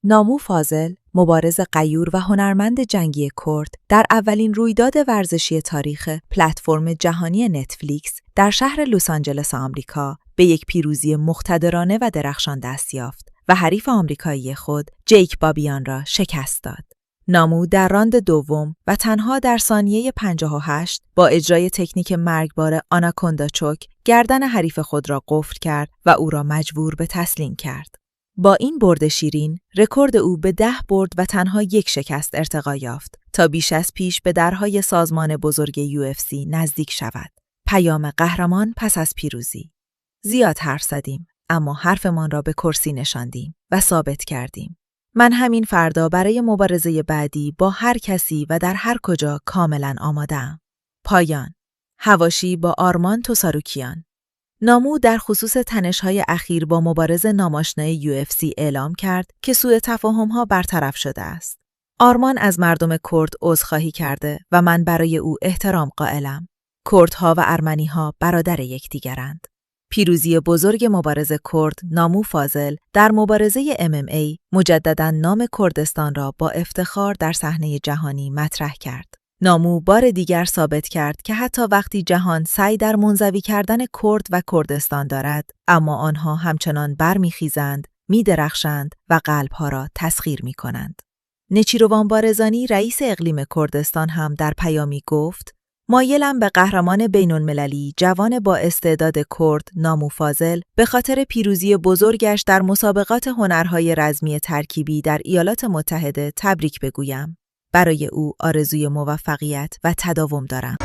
نامو فاضل، مبارز غیور و هنرمند جنگی کرد، در اولین رویداد ورزشی تاریخ پلتفرم جهانی نتفلیکس در شهر لس آنجلس آمریکا به یک پیروزی مقتدرانه و درخشان دست یافت و حریف آمریکایی خود جیک بابیان را شکست داد. نامو در راند دوم و تنها در ثانیه 58 با اجرای تکنیک مرگبار آناکوندا چوک گردن حریف خود را قفل کرد و او را مجبور به تسلیم کرد. با این برد شیرین، رکورد او به 10 برد و تنها یک شکست ارتقا یافت تا بیش از پیش به درهای سازمان بزرگ UFC نزدیک شود. پیام قهرمان پس از پیروزی. زیاد حرف زدیم، اما حرفمان را به کرسی نشاندیم و ثابت کردیم. من همین فردا برای مبارزه بعدی با هر کسی و در هر کجا کاملا آماده‌ام. پایان. حواشی با آرمان توساروکیان. نامو در خصوص تنش‌های اخیر با مبارز ناماشنای UFC اعلام کرد که سوء تفاهم‌ها برطرف شده است. آرمان از مردم کرد عذرخواهی کرده و من برای او احترام قائلم. کردها و ارمنی‌ها برادر یکدیگرند. پیروزی بزرگ مبارز کرد نامو فاضل در مبارزه MMA مجدداً نام کردستان را با افتخار در صحنه جهانی مطرح کرد. نامو بار دیگر ثابت کرد که حتی وقتی جهان سعی در منزوی کردن کرد و کردستان دارد، اما آنها همچنان برمیخیزند، میدرخشند و قلبها را تسخیر میکنند. نچیروان بارزانی رئیس اقلیم کردستان هم در پیامی گفت: مایلم به قهرمان بین‌المللی جوان با استعداد کرد نامو فاضل به خاطر پیروزی بزرگش در مسابقات هنرهای رزمی ترکیبی در ایالات متحده تبریک بگویم. برای او آرزوی موفقیت و تداوم دارم.